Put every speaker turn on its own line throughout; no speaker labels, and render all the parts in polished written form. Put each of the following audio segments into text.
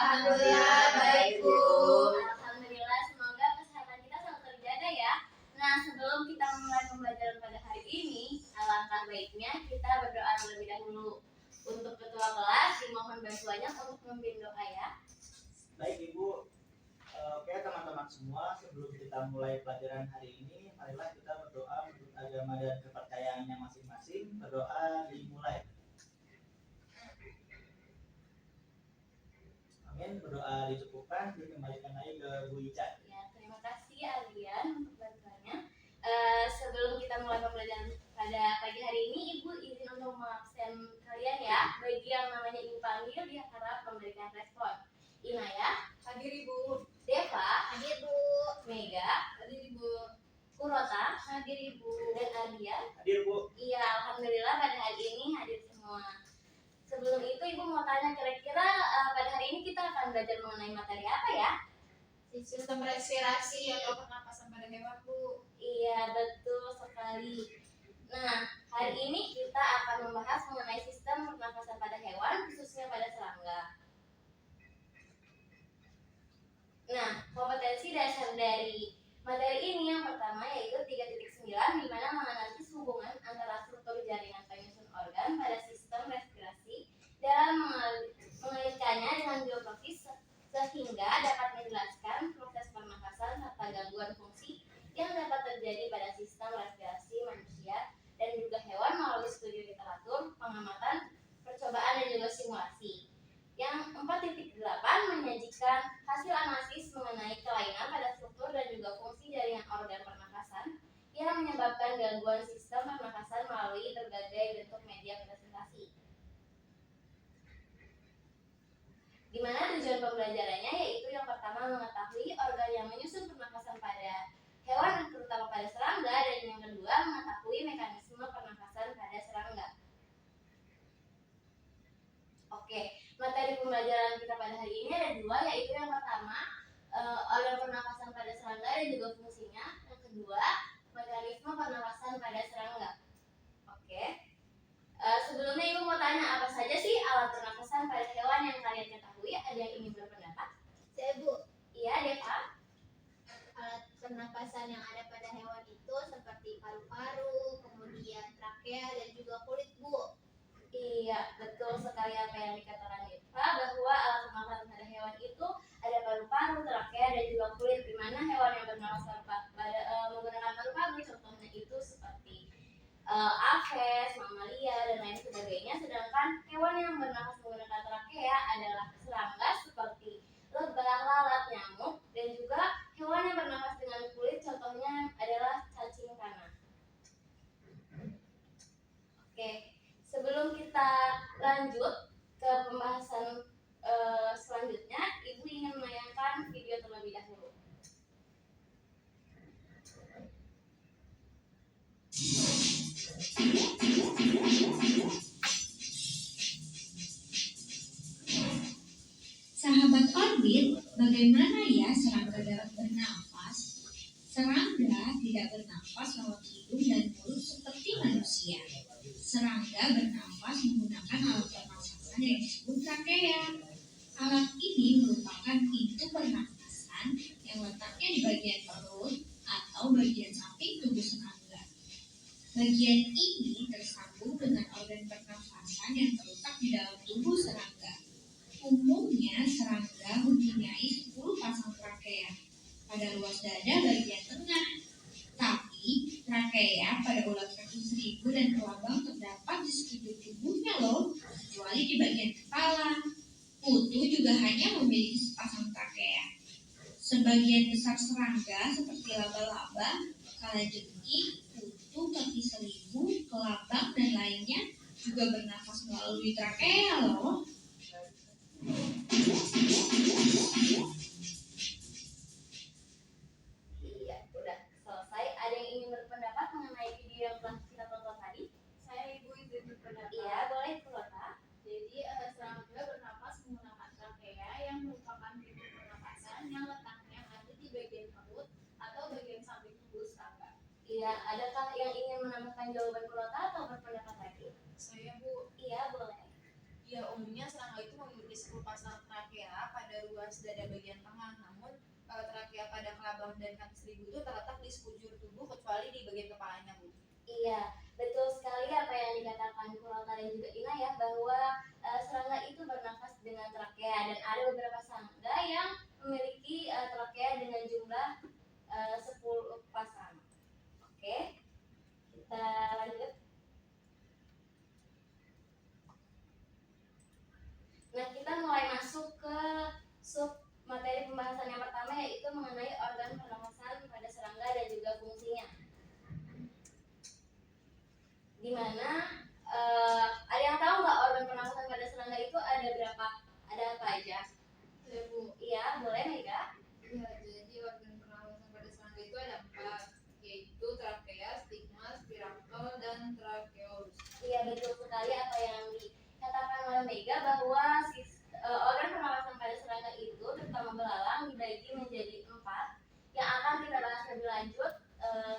Alhamdulillah baik, Bu.
Alhamdulillah, semoga kesehatan kita selalu terjaga ya. Nah, sebelum kita memulai pembelajaran pada hari ini, alangkah baiknya kita berdoa terlebih dahulu. Untuk ketua kelas, dimohon bantuannya untuk memimpin doa ya.
Baik Ibu. Oke teman-teman semua, sebelum kita mulai pelajaran hari ini, marilah kita berdoa menurut agama dan kepercayaannya masing-masing. Berdoa dimulai. Amin. Berdoa dicukupkan, dikembalikan lagi ke Bu Ica.
Ya, terima kasih Alian untuk bantuannya. Sebelum kita mulai pembelajaran pada pagi hari ini, Ibu izin untuk mengabsen kalian ya. Bagi yang namanya Ibu panggil, diharap memberikan respon. Inaya,
Hadir Ibu.
Deva,
Hadir Bu.
Mega,
Hadir Ibu.
Kurota,
Hadir Ibu.
dan Ardian.
Hadir Bu.
Iya, alhamdulillah pada hari ini hadir semua. Sebelum itu Ibu mau tanya kira-kira pada hari ini kita akan belajar mengenai materi apa ya?
Sistem respirasi atau pernapasan pada hewan Bu.
Iya, betul sekali. Nah, hari ini kita akan membahas mengenai sistem pernafasan pada hewan, khususnya pada serangga. Nah, kompetensi dasar dari materi ini yang pertama yaitu 3.9, di mana menganalisis hubungan antara struktur jaringan penyusun organ pada sistem respirasi dalam mengaitkannya dengan geografis sehingga dapat menjelaskan proses pernafasan serta gangguan fungsi yang dapat terjadi pada sistem respirasi manusia dan juga hewan melalui studi literatur, pengamatan, percobaan dan juga simulasi. Yang 4.8 menyajikan hasil analisis mengenai kelainan pada struktur dan juga fungsi jaringan organ pernafasan yang menyebabkan gangguan sistem pernafasan melalui berbagai bentuk media presentasi. Di mana tujuan pembelajarannya yaitu yang pertama mengetahui organ yang menyusun pernafasan pada hewan terutama pada serangga, dan yang kedua mengetahui mekanisme pernafasan pada serangga. Oke, materi pembelajaran kita pada hari ini ada dua, yaitu yang pertama organ pernafasan pada serangga dan juga fungsinya, yang kedua mekanisme pernafasan pada serangga. Oke, sebelumnya Ibu mau tanya apa saja sih alat pernafasan pada hewan yang kalian ketahui? Ada yang ingin berpendapat?
Saya Bu.
Iya, Deva.
Alat pernapasan yang ada pada hewan itu seperti paru-paru, kemudian trakea dan juga kulit Bu.
Iya, betul sekali apa yang dikatakan Deva, bahwa alat pernafasan pada hewan itu ada paru-paru, trakea dan juga kulit, di mana hewan yang bernafas menggunakan paru-paru contohnya itu seperti aves, mamalia dan lain sebagainya, sedangkan hewan yang bernafas menggunakan trakea adalah serangga seperti lebah, lalat, nyamuk, dan juga hewan yang bernafas dengan kulit contohnya adalah cacing tanah. Oke, sebelum kita lanjut ke pembahasan selanjutnya, Ibu ingin menayangkan video terlebih dahulu.
Sahabat Orbit, bagaimana ya serangga dapat bernafas? Serangga tidak bernafas lewat hidung dan mulut seperti manusia. Serangga bernafas menggunakan alat pernafasan yang disebut trakea. Alat ini merupakan pintu pernafasan yang letaknya di bagian perut atau bagian samping tubuh serangga. Bagian ini tersambung dengan organ pernafasan yang terletak di dalam tubuh serangga. Umumnya serangga mempunyai 10 pasang trakea pada ruas dada bagian tengah. Tapi trakea pada ulat kaki 1000 dan kelabang terdapat di sekujur tubuhnya loh, kecuali di bagian kepala. Kutu juga hanya memiliki sepasang trakea. Sebagian besar serangga seperti laba-laba, kalajengking, kutu, kaki 1000, kelabang dan lainnya juga bernafas melalui trakea loh.
Iya, udah selesai. Ada yang ingin berpendapat mengenai video yang telah kita tonton tadi?
Saya Ibu izin berpendapat.
Iya, boleh Kurota.
Jadi serangga bernafas menggunakan trakea yang merupakan pintu pernapasan yang letaknya ada di bagian perut atau bagian samping tubuh serangga.
Iya, adakah yang ingin menambahkan jawaban Kurota atau berpendapat lagi?
Saya Bu.
Iya, boleh.
Ya, umumnya serangga itu memiliki 10 pasang trakea pada
atas dada bagian tengah, namun trakea pada kelabang dan kaki seribu itu terletak di sekujur tubuh kecuali di bagian kepalanya, Bu.
Iya, betul sekali apa yang dikatakan Kurota dan juga Ina ya, bahwa serangga itu bernafas dengan trakea dan ada beberapa serangga yang memiliki trakea dengan jumlah 10 pasang. Oke, kita lanjut. Nah, kita mulai masuk ke sub materi pembahasan yang pertama, yaitu mengenai organ pernafasan pada serangga dan juga fungsinya. Di mana ada yang tahu nggak organ pernafasan pada serangga itu ada berapa? Ada apa aja?
Ya, Bu.
Iya, boleh Mega?
Ya, jadi organ pernafasan pada serangga itu ada 4, yaitu trakea, stigma, spirakel, dan tracheolus.
Iya, betul sekali apa yang dikatakan oleh Mega, bahwa organ pernafasan pada serangga itu terutama belalang dibagi menjadi 4 yang akan kita bahas lebih lanjut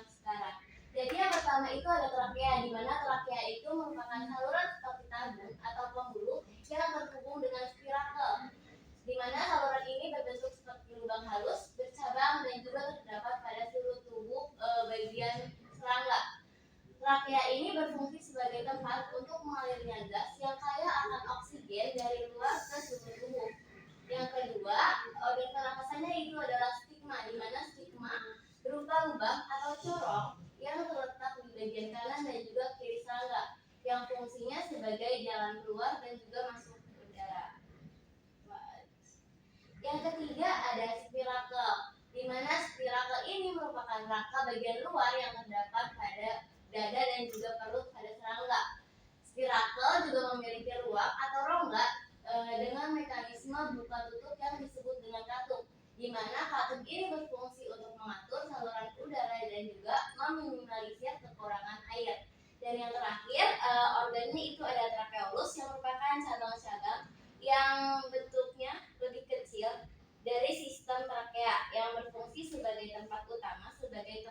sekarang. Jadi yang pertama itu ada trakea, di mana trakea itu merupakan saluran seperti tabung atau pembuluh yang terhubung dengan spirakel, di mana saluran ini berbentuk seperti lubang halus, bercabang dan juga terdapat pada seluruh tubuh bagian serangga. Trakea ini berfungsi sebagai tempat untuk mengalirnya gas yang kaya akan oksigen dari luar ke seluruh tubuh. Yang kedua, organ pernapasannya itu adalah stigma, di mana stigma berupa lubang atau corong yang terletak di bagian kanan dan juga kiri serangga, yang fungsinya sebagai jalan keluar dan juga masuk ke udara. Yang ketiga ada spirakel, di mana spirakel ini merupakan rangka bagian luar yang terdapat pada dada dan juga perut pada serangga. Spirakel juga memiliki ruang atau rongga dengan mekanisme buka tutup yang disebut dengan katup, di mana katup ini berfungsi untuk mengatur saluran udara dan juga meminimalisir kekurangan air. Dan yang terakhir, organnya itu ada tracheolus yang merupakan cabang-cabang yang bentuknya lebih kecil dari sistem trakea yang berfungsi sebagai tempat utama sebagai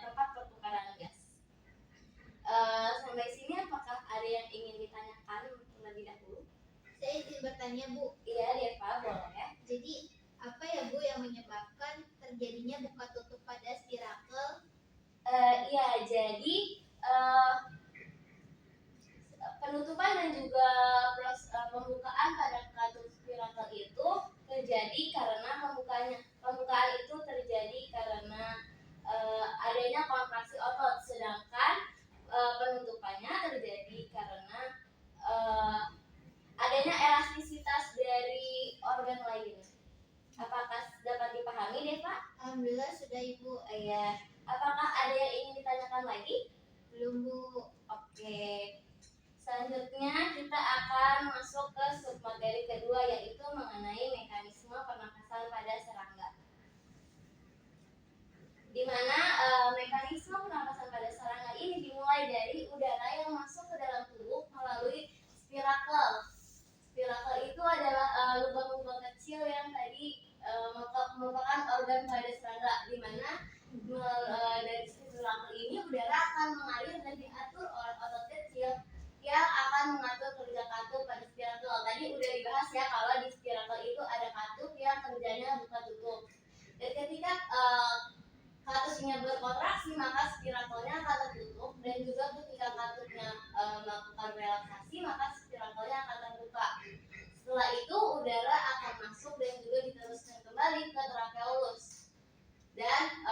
tempat pertukaran gas. Sampai sini apakah ada yang ingin ditanyakan terlebih dahulu?
Saya izin bertanya, Bu.
Iya, Deva, boleh.
Jadi apa ya, Bu, yang menyebabkan terjadinya buka tutup pada spirakel?
Iya, jadi penutupan dan juga pembukaan pada katup spirakel itu terjadi karena pembukaan itu terjadi karena adanya kontraksi otot, sedangkan penutupannya terjadi karena adanya elastisitas dari organ lain. Apakah dapat dipahami, Deva?
Alhamdulillah sudah, Ibu.
Iya. Apakah ada yang ingin ditanyakan lagi?
Belum, Bu.
Oke. Selanjutnya kita akan masuk ke submateri kedua, yaitu mengenai mekanisme pernapasan pada serangga. Di mana mekanisme pernapasan pada serangga ini dimulai dari udara yang masuk ke dalam tubuh melalui spirakel. Spirakel itu adalah lubang-lubang kecil yang tadi merupakan organ pada serangga, di mana dari spirakel ini udara akan mengalir dan diatur oleh otot kecil yang akan mengatur kerja katup pada spirakel. Tadi udah dibahas ya, kalau di spirakel itu ada katup yang kerjanya buka tutup. Dan ketika katupnya berkontraksi, maka spirakelnya akan tertutup, dan juga ketika katupnya melakukan relaksasi, maka spirakelnya akan terbuka. Setelah itu udara akan masuk dan juga diteruskan kembali ke tracheolus, dan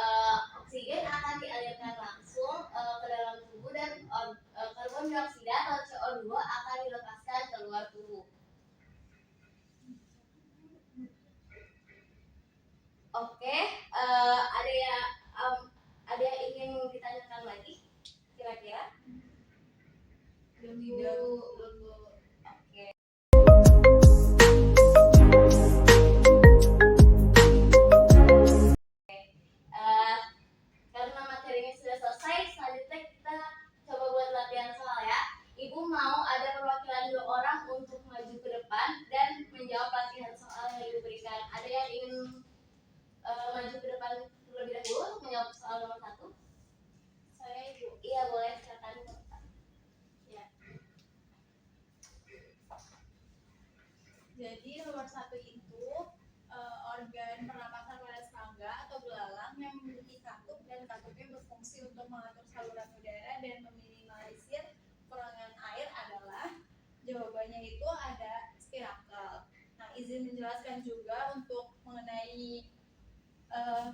oksigen akan dialirkan langsung ke dalam tubuh, dan karbon dioksida atau CO2 akan dilepaskan keluar tubuh. Oke, ada yang ingin ditanyakan lagi kira-kira?
Tidak.
Oke. Karena materinya sudah selesai, selanjutnya kita coba buat latihan soal ya. Ibu mau ada perwakilan 2 orang untuk maju ke depan dan menjawab latihan soal yang diberikan. Ada yang ingin maju ke depan terlebih dahulu untuk menjawab soal nomor 1?
Saya, Ibu.
Iya, boleh, silakan.
Ya. Jadi nomor 1 itu izin menjelaskan juga untuk mengenai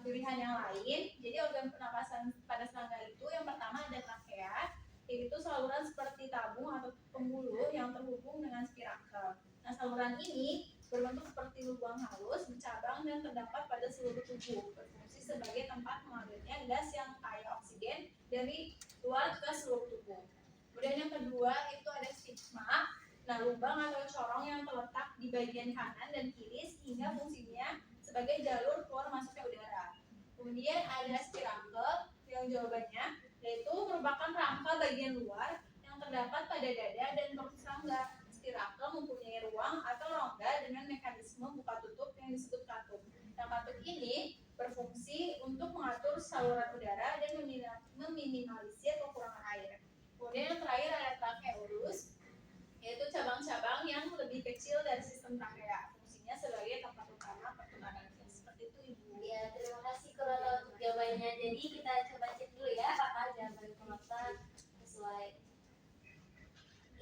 pilihan yang lain. Jadi organ pernapasan pada serangga itu yang pertama ada trakea, yaitu saluran seperti tabung atau pembuluh yang terhubung dengan spirakel. Nah, saluran ini berbentuk seperti lubang halus, bercabang dan terdapat pada seluruh tubuh, berfungsi sebagai tempat mengalirnya gas yang kaya oksigen dari luar ke seluruh tubuh. Kemudian yang kedua itu ada stigma. Nah, lubang atau corong yang terletak di bagian kanan dan kiri sehingga fungsinya sebagai jalur keluar masuknya udara. Kemudian ada spirakel yang jawabannya yaitu merupakan rangka bagian luar yang terdapat pada dada dan perut serangga. Spirakel mempunyai ruang atau rongga dengan mekanisme buka tutup yang disebut katup. Nah, katup ini berfungsi untuk mengatur saluran udara dan meminimalisir kekurangan air. Kemudian yang terakhir ada tracheolus, yaitu cabang-cabang yang lebih kecil dari sistem trakea, fungsinya sebagai tempat utama pertukaran gas. Seperti itu, Ibu.
Ya, terima kasih Kurota untuk jawabannya. Jadi kita coba cek dulu ya apakah jawaban Kurota sesuai.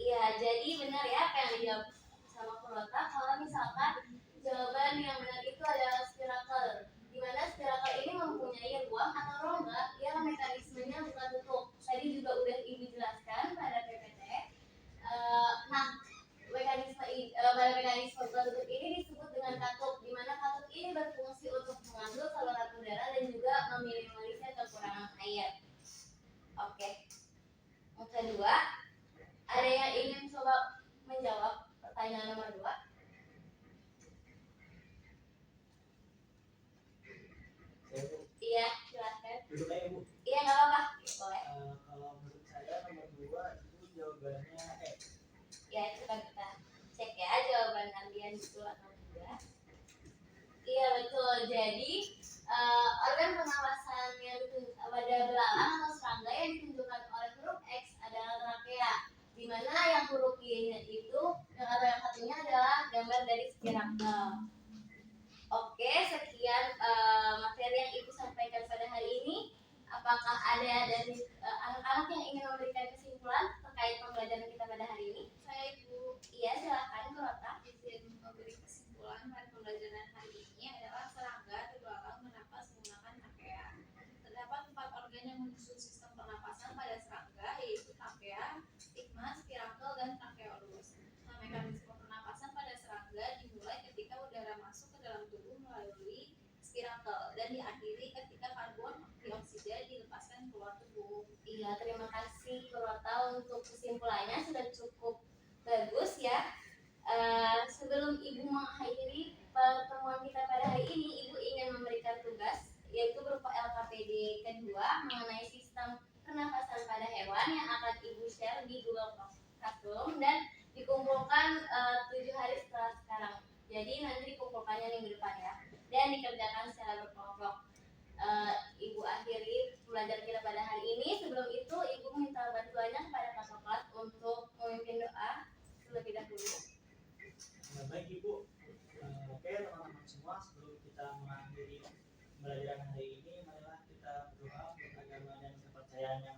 Iya, jadi benar ya apa yang dijawab sama Kurota. Kalau misalkan jawaban yang benar itu adalah spirakel, di mana spirakel ini mempunyai ruang atau rongga yang mekanismenya buka tutup. Tadi juga udah Ibu jelaskan pada PPT. Nah, mekanisme buka tutup ini disebut dengan katup, di mana katup ini berfungsi untuk mengambil saluran udara dan juga meminimalisir kekurangan air. Oke. Yang kedua, ada yang ingin coba menjawab pertanyaan nomor 2? Iya, silakan.
Duduk aja Bu.
Iya, nggak apa-apa. Boleh.
Kalau menurut saya nomor 2 itu jawabannya
Ya, coba kita cek ya jawaban kalian betul atau tidak. Iya, betul. Jadi organ pernapasan yang pada belalang atau serangga yang ditunjukkan oleh huruf X adalah trakea, di mana yang huruf Y-nya itu atau yang satunya adalah gambar dari spirakel. Oke, sekian materi yang Ibu sampaikan pada hari ini. Apakah ada dari anak-anak yang ingin memberikan kesimpulan terkait pembelajaran kita pada hari ini?
Saya Ibu
Iya, silakan Kurota.
izin memberi kesimpulan pada pembelajaran hari ini adalah serangga terbelakang bernapas menggunakan trakea. Terdapat 4 organ yang menyusun sistem pernapasan pada serangga, yaitu trakea, stigma, spirakel, dan tracheolus. Nah, mekanisme pernapasan pada serangga dimulai ketika udara masuk ke dalam tubuh melalui spirakel dan diakhiri ketika karbon dioksida dilepaskan keluar tubuh.
Iya, terima kasih Kurota untuk kesimpulannya sudah cukup bagus ya. Sebelum Ibu mengakhiri pertemuan kita pada hari ini, Ibu ingin memberikan tugas yaitu berupa LKPD kedua mengenai sistem pernapasan pada hewan yang akan Ibu share di Google Classroom dan dikumpulkan 7 hari setelah sekarang. Jadi nanti dikumpulkannya minggu depan ya, dan dikerjakan secara berkelompok. Ibu akhiri pembelajaran kita pada hari ini. Sebelum itu Ibu minta bantuannya kepada kakak kelas untuk memimpin doa terlebih dahulu.
baik Ibu. Oke teman-teman semua, sebelum kita mengakhiri pembelajaran hari ini, marilah kita berdoa untuk agama dan kepercayaan yang